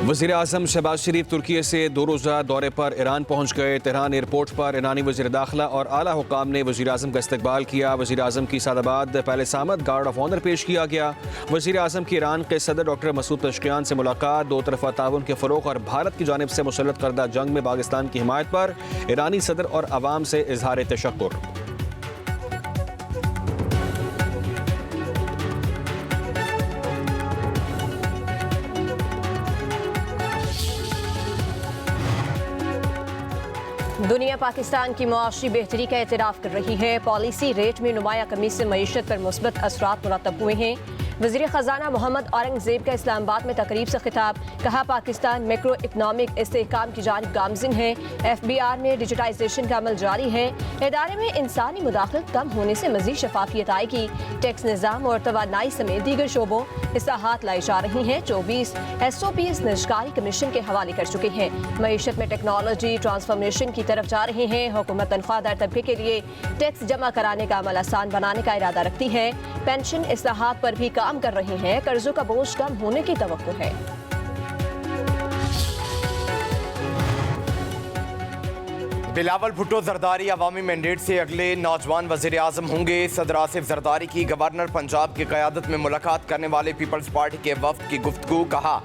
वज़ीर आज़म शहबाज शरीफ तुर्की से 2 रोज़ा दौरे पर ईरान पहुँच गए। तेहरान एयरपोर्ट पर ईरानी वज़ीर दाखिला और आला हुकाम ने वज़ीर आज़म का इस्तकबाल किया। वज़ीर आज़म की सादाबाद पहले सामद गार्ड ऑफ ऑनर पेश किया गया। वज़ीर आज़म की ईरान के सदर डॉक्टर मसूद पेज़ेश्कियान से मुलाकात, दो तरफ़ा ताउन के फ़रोग़ और भारत की जानिब से मुसल्लत करदा जंग में पाकिस्तान की हिमायत पर ईरानी सदर और अवाम से इज़हार तशक्कुर। दुनिया पाकिस्तान की मुआशी बेहतरी का एतराफ़ कर रही है। पॉलिसी रेट में नुमाया कमी से मईशत पर मुस्बत असरात मुरतब हुए हैं। वज़ीर ख़जाना मोहम्मद औरंगज़ेब का इस्लामाबाद में तकरीब से खिताब, कहा पाकिस्तान मैक्रो इकनॉमिक इस्तेहकाम की जानिब गामज़िन है। FBR में डिजिटाइजेशन का अमल जारी है। इदारे में इंसानी मुदाखलत कम होने से मज़ीद शफाफियत आएगी। टैक्स निज़ाम और तवानाई समेत दीगर शोबों इस्लाहात लाई जा रही हैं। 24 SOPs निजकारी कमीशन के हवाले कर चुके हैं। मईशत में टेक्नोलॉजी ट्रांसफॉर्मेशन की तरफ जा रहे हैं। हुकूमत तनख्वाहदार तबके के लिए टैक्स जमा कराने का अमल आसान बनाने का इरादा रखती है। पेंशन इस्लाहात पर भी काम कर रहे हैं। कर्जों का बोझ कम होने की तवक्को है। बिलावल भुट्टो जरदारी अवामी मैंडेट से अगले नौजवान वज़ीर आज़म होंगे। सदर आसिफ जरदारी की गवर्नर पंजाब की क़यादत में मुलाकात करने वाले पीपल्स पार्टी के वफ्द की गुफ्तगू, कहा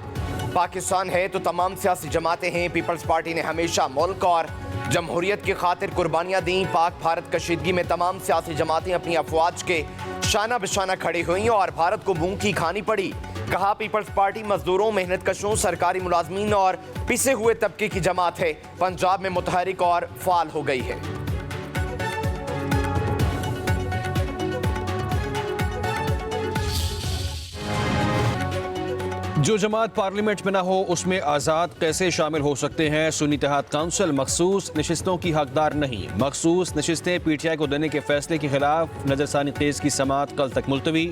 पाकिस्तान है तो तमाम सियासी जमातें हैं। पीपल्स पार्टी ने हमेशा मुल्क और जमहूरियत की खातिर कुर्बानियाँ दी। पाक भारत कशीदगी में तमाम सियासी जमातें अपनी अफवाज के शाना बिशाना खड़ी हुई और भारत को मुंह की खानी पड़ी। कहा पीपल्स पार्टी मजदूरों, मेहनत कशों, सरकारी मुलाजमीन और पिसे हुए तबके की जमात है। पंजाब में मुतहरिक और फाल हो गई है। जो जमात पार्लियामेंट में ना हो उसमें आज़ाद कैसे शामिल हो सकते हैं? सुन्नी इत्तेहाद काउंसिल मखसूस नशिस्तों की हकदार नहीं। मखसूस नशिस्तें PTI को देने के फैसले के खिलाफ नजरसानी केस की समाअत कल तक मुलतवी।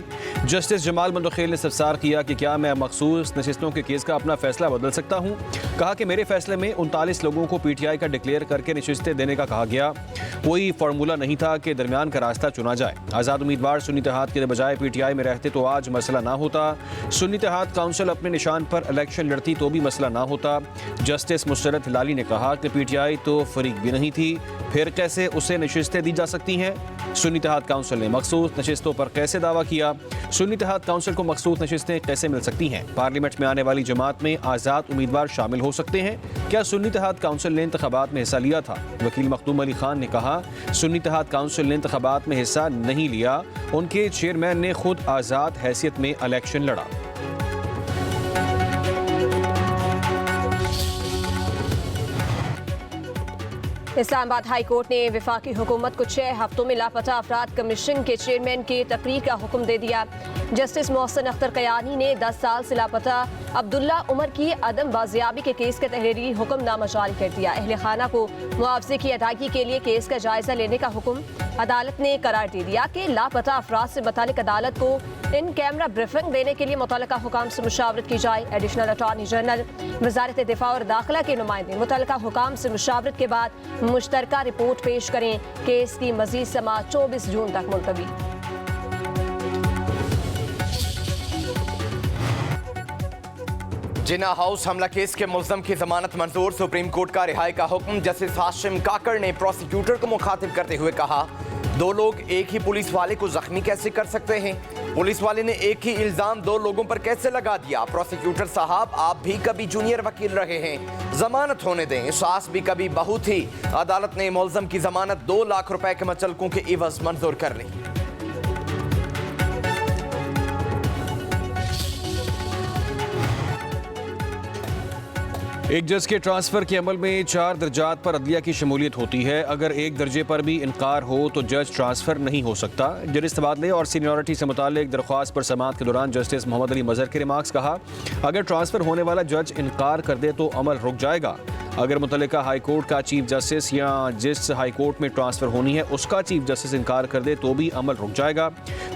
जस्टिस जमाल मंदखेल ने इस्तफसार किया कि क्या मैं मखसूस नशिस्तों के केस का अपना फैसला बदल सकता हूँ। कहा कि मेरे फैसले में 39 लोगों को PTI का डिक्लेयर करके नशिस्तें देने का कहा गया। कोई फार्मूला नहीं था कि दरमियान का रास्ता चुना जाए। आज़ाद उम्मीदवार सुन्नी इत्तेहाद के बजाय PTI में रहते तो आज मसला ना होता। सुन्नी इत्तेहाद काउंसिल अपने निशान पर इलेक्शन लड़ती तो भी मसला ना होता। जस्टिस मुसर्रत हिलाली ने कहा कि PTI तो फरीक भी नहीं थी, फिर कैसे उसे नशिस्तें दी जा सकती हैं? सुन्नी इत्तेहाद काउंसिल ने मखसूस नशिस्तों पर कैसे दावा किया? सुन्नी इत्तेहाद काउंसिल को मखसूस नशिस्तें कैसे मिल सकती हैं? पार्लियामेंट में आने वाली जमात में आज़ाद उम्मीदवार शामिल हो सकते हैं? क्या सुन्नी इत्तेहाद काउंसिल ने इंतखाबात में हिस्सा लिया था? वकील मखदूम अली खान ने कहा सुन्नी इत्तेहाद काउंसिल ने इंतखाबात में हिस्सा नहीं लिया। उनके चेयरमैन ने खुद आज़ाद हैसियत में इलेक्शन लड़ा। इस्लामाबाद हाई कोर्ट ने वफाकी हुकूमत को 6 हफ्तों में लापता अफराद कमीशन के चेयरमैन की तकरीर का हुक्म दे दिया। जस्टिस मोहसिन अख्तर कयानी ने 10 साल से लापता अब्दुल्ला उमर की अदम बाजियाबी के केस का तहरीरी हुक्मनामा जारी कर दिया। अहले खाना को मुआवजे की अदायगी के लिए केस का जायजा लेने का हुक्म अदालत ने करार दे दिया कि लापता अफराद से मुतालिक अदालत को इन कैमरा ब्रीफिंग देने के लिए मुतल्लिका हुकाम से मुशावरत की जाए। एडिशनल अटॉर्नी जनरल, वजारत दिफा और दाखिला के नुमाइंदे मुतल्लिका हुकाम से मुशावरत के बाद मुश्तरका रिपोर्ट पेश करें। केस की मजीद समाअत 24 जून तक मुलतवी। जिन्ना हाउस हमला केस के मुल्ज़म की जमानत मंजूर, सुप्रीम कोर्ट का रिहाई का हुक्म। जस्टिस हाशिम काकड़ ने प्रोसिक्यूटर को मुखातिब करते हुए कहा 2 लोग एक ही पुलिस वाले को जख्मी कैसे कर सकते हैं? पुलिस वाले ने एक ही इल्जाम 2 लोगों पर कैसे लगा दिया? प्रोसिक्यूटर साहब, आप भी कभी जूनियर वकील रहे हैं, जमानत होने दें। सास भी कभी बहू थी। अदालत ने मुल्ज़म की जमानत 2 लाख रुपए के मुचलकों के इवज मंजूर कर ली। एक जज के ट्रांसफर के अमल में 4 दर्जात पर अदलिया की शमूलियत होती है। अगर एक दर्जे पर भी इनकार हो तो जज ट्रांसफर नहीं हो सकता। जज तबादले और सीनियरिटी से मुतालिक दरख्वास्त पर समाअत के दौरान जस्टिस मोहम्मद अली मजहर के रिमार्क्स, कहा अगर ट्रांसफर होने वाला जज इनकार कर दे तो अमल रुक जाएगा। अगर मुतल्लिका हाई कोर्ट का चीफ जस्टिस या जिस हाई कोर्ट में ट्रांसफर होनी है उसका चीफ जस्टिस इनकार कर दे तो भी अमल रुक जाएगा।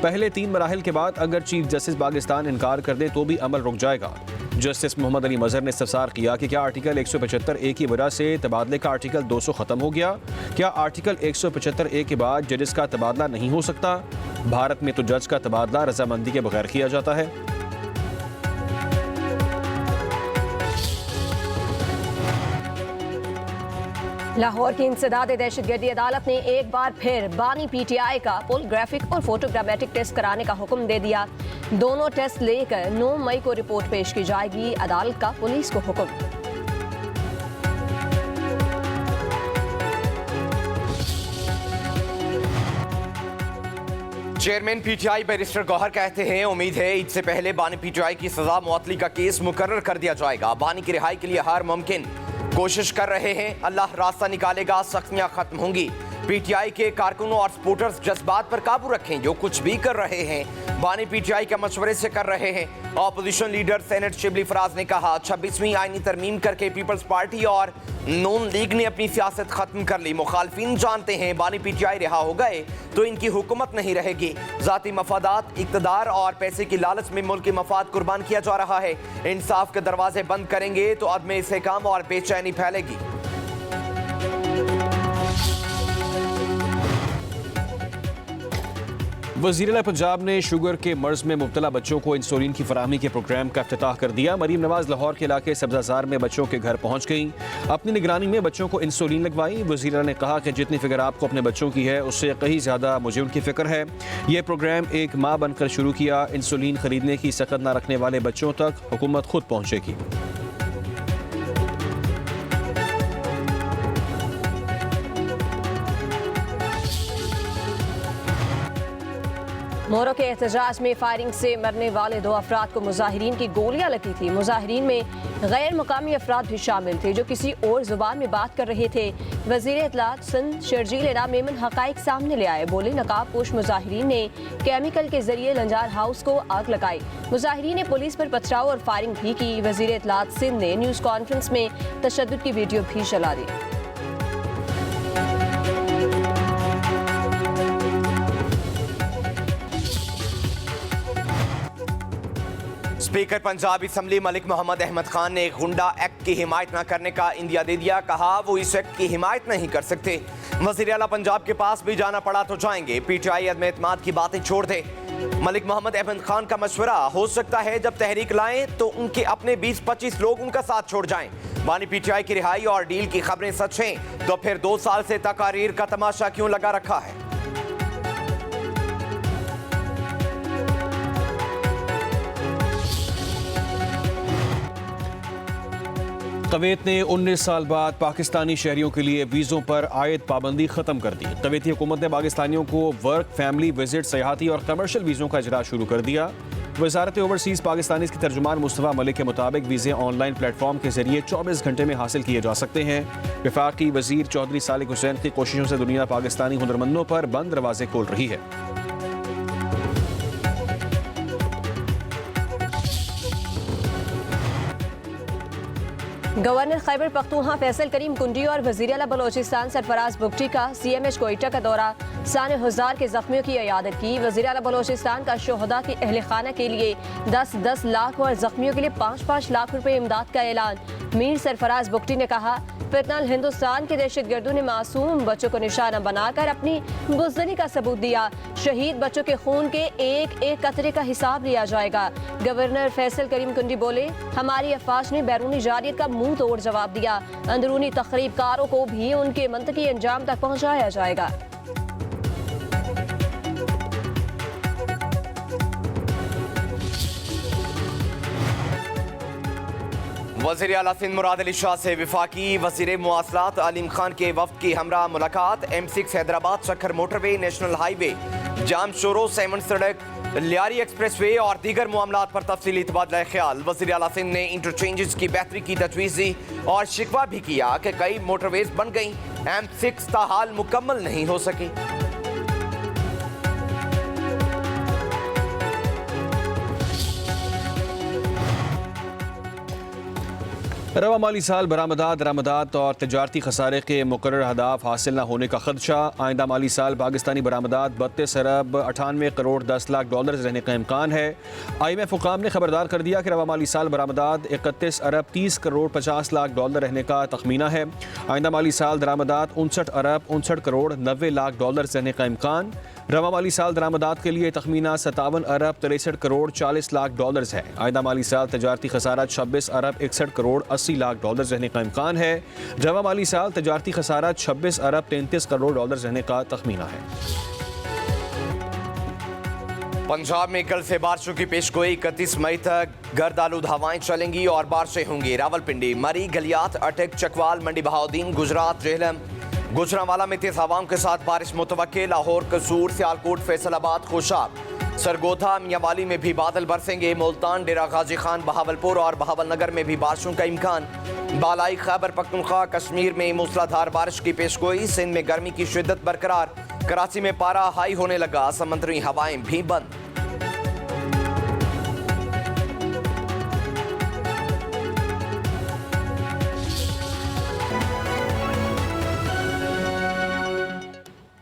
पहले 3 मराहिल के बाद अगर चीफ जस्टिस पाकिस्तान इनकार कर दे तो भी अमल रुक जाएगा। जस्टिस मोहम्मद अली मजहर ने इस्तफसार किया कि क्या आर्टिकल 175A की वजह से तबादले का आर्टिकल 200 ख़त्म हो गया? क्या आर्टिकल 175A के बाद जजेस का तबादला नहीं हो सकता? भारत में तो जज का तबादला रजामंदी के बगैर किया जाता है। लाहौर की इंसदाद दहशतगर्दी अदालत ने एक बार फिर बानी PTI का पोलिग्राफिक और फोटोग्रामेटिक टेस्ट कराने का हुक्म दे दिया। दोनों टेस्ट लेकर 9 मई को रिपोर्ट पेश की जाएगी। अदालत का पुलिस को हुक्म। चेयरमैन PTI बैरिस्टर गौहर कहते हैं, उम्मीद है ईद से पहले बानी PTI की सजा मुअत्तली का केस मुकर्रर कर दिया जाएगा। बानी की रिहाई के लिए हर मुमकिन कोशिश कर रहे हैं। अल्लाह रास्ता निकालेगा, सख्तियां खत्म होंगी। PTI के कारकुनों और सपोर्टर्स जज्बात पर काबू रखें। जो कुछ भी कर रहे हैं बानी PTI के मशवरे से कर रहे हैं। Opposition leader senate Shibli Faraz ने कहा, 26वीं आईनी तरमीम करके पीपल्स पार्टी और नून लीग ने अपनी सियासत खत्म कर ली। मुखालफिन जानते हैं बानी PTI रिहा हो गए तो इनकी हुकूमत नहीं रहेगी। जाती मफादात, इक्तदार और पैसे की लालच में मुल्क के मफाद कुर्बान किया जा रहा है। इंसाफ के दरवाजे बंद करेंगे तो अदम इस्तेहकाम और बेचैनी फैलेगी। वज़ीर-ए-आला पंजाब ने शुगर के मर्ज में मुब्तला बच्चों को इंसुलिन की फराहमी के प्रोग्राम का इफ्तिताह कर दिया। मरीम नवाज लाहौर के इलाके सब्जाजार में बच्चों के घर पहुंच गईं। अपनी निगरानी में बच्चों को इंसुलिन लगवाई। वज़ीर-ए-आला ने कहा कि जितनी फिक्र आपको अपने बच्चों की है उससे कहीं ज़्यादा मुझे उनकी फिक्र है। यह प्रोग्राम एक माँ बनकर शुरू किया। इंसुलिन खरीदने की सकत न रखने वाले बच्चों तक हुकूमत खुद पहुँचेगी। मोरो के एहतजाज में फायरिंग से मरने वाले 2 अफराद को मुजाहिरीन की गोलियां लगी थी। मुजाहिरीन में गैर मुकामी अफराद भी शामिल थे जो किसी और जुबान में बात कर रहे थे। वज़ीर इत्तलात सिंध शर्जील इनाम मेमन हक़ाइक़ सामने ले आए। बोले, नकाब पोश मुजाहिरीन ने केमिकल के जरिए लंजार हाउस को आग लगाई। मुजाहिरीन ने पुलिस पर पथराव और फायरिंग भी की। वज़ीर इत्तलात सिंध ने न्यूज़ कॉन्फ्रेंस में तशद्दुद की वीडियो भी चला दी। स्पीकर पंजाब असम्बली मलिक मोहम्मद अहमद खान ने गुंडा एक्ट की हिमायत न करने का इंदिया दे दिया। कहा, वो इस एक्ट की हिमायत नहीं कर सकते। वज़ीर-ए-आला पंजाब के पास भी जाना पड़ा तो जाएंगे। PTI अदम एतमाद की बातें छोड़ दे। मलिक मोहम्मद अहमद खान का मशवरा, हो सकता है जब तहरीक लाएं तो उनके अपने 20-25 लोग उनका साथ छोड़ जाएं। बानी PTI की रिहाई और डील की खबरें सच हैं तो फिर 2 साल से तकारीर का तमाशा क्यों लगा रखा है? कुवैत ने 19 साल बाद पाकिस्तानी शहरियों के लिए वीज़ों पर आयद पाबंदी ख़त्म कर दी। कुवैती हुकूमत ने पाकिस्तानियों को वर्क, फैमिली विजिट, सयाहती और कमर्शियल वीज़ों का इजरा शुरू कर दिया। वज़ारत ओवरसीज़ पाकिस्तानी के तर्जुमान मुस्तफ़ा मलिक के मुताबिक वीज़े ऑनलाइन प्लेटफॉर्म के जरिए 24 घंटे में हासिल किए जा सकते हैं। वफाकी वज़ीर चौधरी सालिक हुसैन की कोशिशों से दुनिया पाकिस्तानी हुनरमंदों पर बंद दरवाजे खोल रही है। गवर्नर खैबर पख्तूनख्वा फैसल करीम कुंडी और वज़ीर-ए-आला बलोचिस्तान सरफराज बुगटी का CMH कोयटा का दौरा। साने हजार के जख्मियों की इयादत की। वज़ीर-ए-आला बलोचिस्तान का शोहदा के अहले खाना के लिए 10-10 लाख और जख्मियों के लिए 5-5 लाख रुपए इमदाद का ऐलान। मीर सरफराज बुगटी ने कहा, फितनल हिंदुस्तान के दहशतगर्दों ने मासूम बच्चों को निशाना बनाकर अपनी बुज़दिली का सबूत दिया। शहीद बच्चों के खून के एक एक कतरे का हिसाब लिया जाएगा। गवर्नर फैसल करीम कुंडी बोले, हमारी अफवाज ने बैरूनी जारियत का मुंह तोड़ जवाब दिया। अंदरूनी तखरीबकारों को भी उनके मंतकी अंजाम तक पहुंचाया जाएगा। वज़ीर आला सिंध मुराद अली शाह से वफाकी वज़ीर मुआसलात अलीम खान के वफ्द की हमरा मुलाकात। M6 हैदराबाद शक्कर मोटरवे, नेशनल हाईवे, जाम शोरो, सेमन सड़क, लियारी एक्सप्रेसवे और दीगर मामलात पर तफसीली तबादला ख्याल। वज़ीर आला सिंध ने इंटरचेंजेस की बेहतरी की तजवीज़ दी और शिकवा भी किया कि कई मोटरवेज बन गई, M6 ताहाल मुकम्मल नहीं हो सकी। रवा माली साल बरामदात और तजारती खसारे के मुकर्रर अहदाफ हासिल न होने का खदशा। आइंदा माली साल पाकिस्तानी बरामदात 32 अरब 98 करोड़ 10 लाख डॉलर रहने का इम्कान है। IMF हुकाम ने खबरदार कर दिया कि रवा माली साल बरामदात 31 अरब 30 करोड़ 50 लाख डॉलर रहने का तखमीना है। आइंदा माली साल दरामदात 59 अरब 59 करोड़ 90 लाख डॉलर रहने का इम्कान। रवा माली साल दरामदात के लिए तखमीना 57 अरब 63 करोड़ 40 लाख डॉलर्स है। आइंदा माली साल तजारती खसारा 26 अरब 61 करोड़ 80 लाख डॉलर्स रहने का इम्कान है। रवा माली साल तजारती खसारा 26 अरब 33 करोड़ डॉलर्स रहने का तखमीना है। पंजाब में कल से बारिशों की पेशगोई 31 मई तक गर्द आलूद हवाएं चलेंगी और बारिशें होंगी। रावलपिंडी, मरी, गलियात, अटक, चकवाल, मंडी बहाउद्दीन, गुजरात, जेहलम, गुजरांवाला में तेज हवाओं के साथ बारिश मुतवक्के। लाहौर, कसूर, सियालकोट, फैसलाबाद, खुशाब, सरगोधा, मियांवाली में भी बादल बरसेंगे। मुल्तान, डेरा गाजी खान, बहावलपुर और बहावलनगर में भी बारिशों का इम्कान। बालाई खैबर पख्तूनख्वा, कश्मीर में मूसलाधार बारिश की पेशगोई। सिंध में गर्मी की शिद्दत बरकरार। कराची में पारा हाई होने लगा, समुद्री हवाएं भी बंद।